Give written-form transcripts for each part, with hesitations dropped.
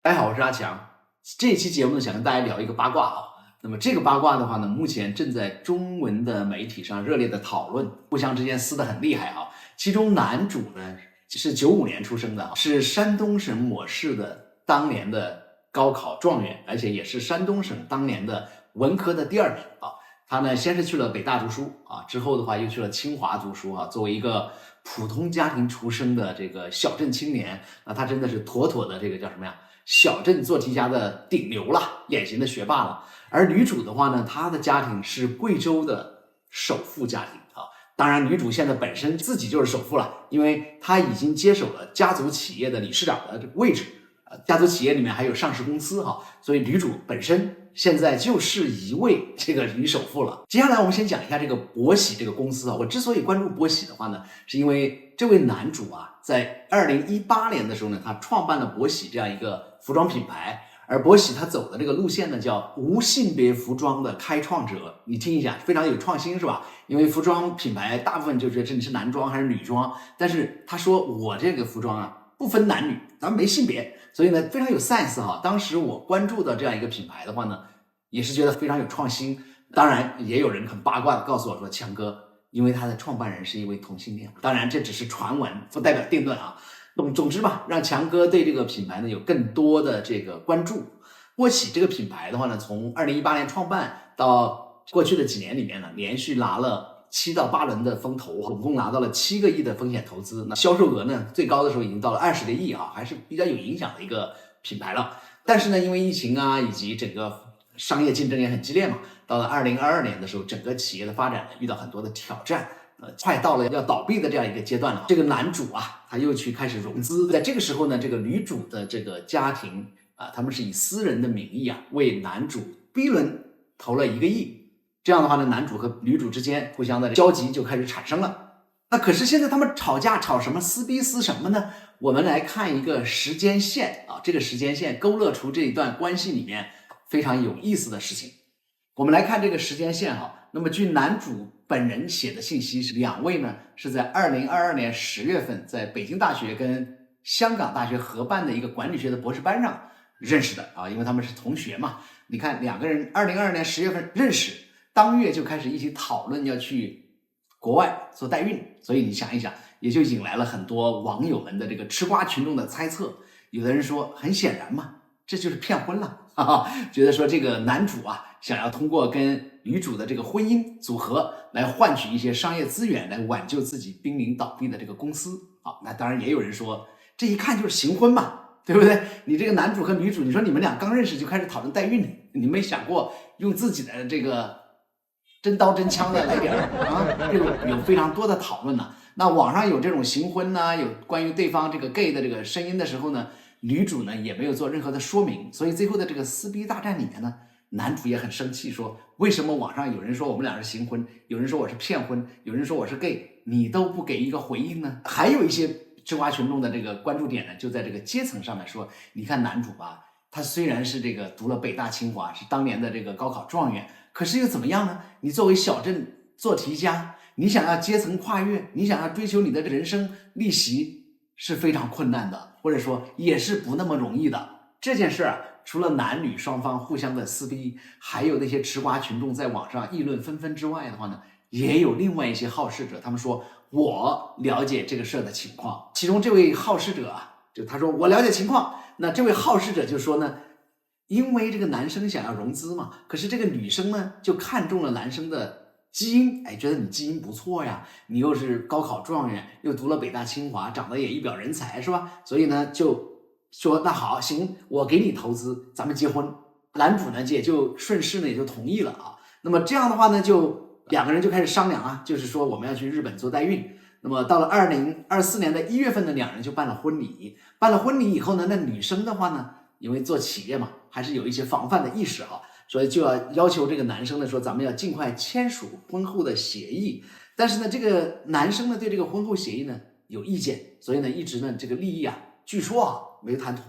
大家好，我是阿强。这期节目呢，想跟大家聊一个八卦啊。那么这个八卦的话呢，目前正在中文的媒体上热烈的讨论，互相之间撕得很厉害啊。其中男主呢是95年出生的，是山东省某市的当年的高考状元，而且也是山东省当年的文科的第2名啊。他呢先是去了北大读书啊，之后的话又去了清华读书啊。作为一个普通家庭出生的这个小镇青年，那他真的是妥妥的这个叫什么呀？小镇做题家的顶流了，典型的学霸了。而女主的话呢，她的家庭是贵州的首富家庭啊。当然，女主现在本身自己就是首富了，因为她已经接手了家族企业的理事长的这个位置。家族企业里面还有上市公司哈，所以女主本身现在就是一位这个女首富了。接下来我们先讲一下这个博喜这个公司啊。我之所以关注博喜的话呢，是因为这位男主啊，在2018年的时候呢，他创办了博喜这样一个服装品牌。而博喜他走的这个路线呢，叫无性别服装的开创者。你听一下，非常有创新是吧？因为服装品牌大部分就觉得你是男装还是女装，但是他说我这个服装啊不分男女，咱们没性别，所以呢非常有 sense 哈。当时我关注的这样一个品牌的话呢，也是觉得非常有创新。当然也有人很八卦的告诉我说，强哥，因为他的创办人是一位同性恋，当然这只是传闻，不代表定论啊。总之吧，让强哥对这个品牌呢有更多的这个关注。博喜这个品牌的话呢，从2018年创办到过去的几年里面呢，连续拿了7到8轮的风投，总共拿到了7个亿的风险投资。那销售额呢，最高的时候已经到了20个亿啊，还是比较有影响的一个品牌了。但是呢，因为疫情啊，以及整个商业竞争也很激烈嘛，到了2022年的时候，整个企业的发展呢遇到很多的挑战。快到了要倒闭的这样一个阶段了。这个男主啊，他又去开始融资。在这个时候呢，这个女主的这个家庭啊，他们是以私人的名义啊，为男主 B 轮投了1个亿。这样的话呢，男主和女主之间互相的交集就开始产生了。那可是现在他们吵架吵什么，撕逼撕什么呢？我们来看一个时间线啊，这个时间线勾勒出这一段关系里面非常有意思的事情。我们来看这个时间线哈。那么据男主本人写的信息是，2位呢是在2022年10月份在北京大学跟香港大学合办的一个管理学的博士班上认识的啊，因为他们是同学嘛。你看2个人2022年10月份认识，当月就开始一起讨论要去国外做代孕，所以你想一想，也就引来了很多网友们的这个吃瓜群众的猜测。有的人说，很显然嘛，这就是骗婚了，觉得说这个男主啊想要通过跟女主的这个婚姻组合来换取一些商业资源，来挽救自己濒临倒闭的这个公司啊。那当然也有人说，这一看就是行婚嘛，对不对？你这个男主和女主，你说你们俩刚认识就开始讨论代孕，你没想过用自己的这个真刀真枪的来点啊？这个有非常多的讨论呢。那网上有这种行婚呢，有关于对方这个 gay 的这个声音的时候呢，女主呢也没有做任何的说明，所以最后的这个撕逼大战里面呢，男主也很生气，说为什么网上有人说我们俩是行婚，有人说我是骗婚，有人说我是 gay， 你都不给一个回应呢？还有一些吃瓜群众的这个关注点呢，就在这个阶层上面说，你看男主吧，他虽然是这个读了北大清华，是当年的这个高考状元，可是又怎么样呢？你作为小镇做题家，你想要阶层跨越，你想要追求你的人生逆袭是非常困难的，或者说也是不那么容易的。这件事啊，除了男女双方互相的撕逼，还有那些吃瓜群众在网上议论纷纷之外的话呢，也有另外一些好事者，他们说我了解这个事的情况。其中这位好事者啊，就他说我了解情况，那这位好事者就说呢，因为这个男生想要融资嘛，可是这个女生呢就看中了男生的基因，觉得你基因不错呀，你又是高考状元，又读了北大清华，长得也一表人才是吧？所以呢就说那好行，我给你投资，咱们结婚。男主呢也就顺势呢也就同意了啊。那么这样的话呢，就2个人就开始商量啊，就是说我们要去日本做代孕。那么到了2024年的1月份呢，2人就办了婚礼。办了婚礼以后呢，那女生的话呢，因为做企业嘛，还是有一些防范的意识啊，所以就要求这个男生呢说，咱们要尽快签署婚后的协议。但是呢，这个男生呢对这个婚后协议呢有意见，所以呢一直呢这个利益啊，据说啊没谈妥。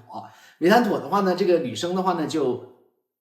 没谈妥的话呢，这个女生的话呢就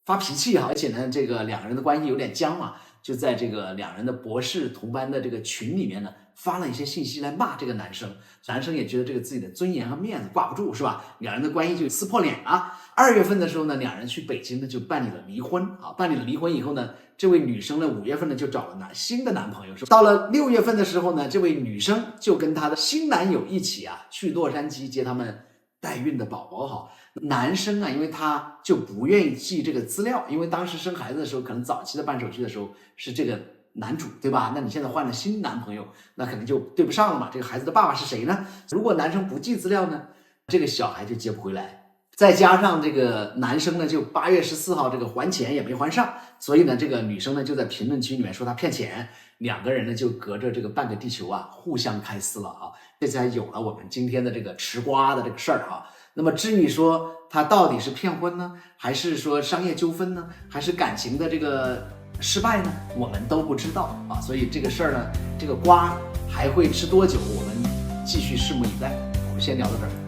发脾气而且呢这个2个人的关系有点僵嘛，就在这个2人的博士同班的这个群里面呢发了一些信息来骂这个男生，男生也觉得这个自己的尊严和面子挂不住，是吧？两人的关系就撕破脸了。2月份的时候呢，两人去北京呢就办理了离婚啊。办理了离婚以后呢，这位女生呢5月份呢就找了新的男朋友。到了6月份的时候呢，这位女生就跟她的新男友一起去洛杉矶接他们代孕的宝宝哈。男生因为他就不愿意记这个资料，因为当时生孩子的时候，可能早期的办手续的时候是这个男主，对吧？那你现在换了新男朋友，那可能就对不上了嘛。这个孩子的爸爸是谁呢？如果男生不记资料呢，这个小孩就接不回来。再加上这个男生呢，就8月14号这个还钱也没还上，所以呢，这个女生呢就在评论区里面说他骗钱，两个人呢就隔着这个半个地球互相开撕了这才有了我们今天的这个吃瓜的这个事儿那么至于说他到底是骗婚呢，还是说商业纠纷呢，还是感情的这个失败呢，我们都不知道所以这个事儿呢，这个瓜还会吃多久，我们继续拭目以待。我们先聊到这儿。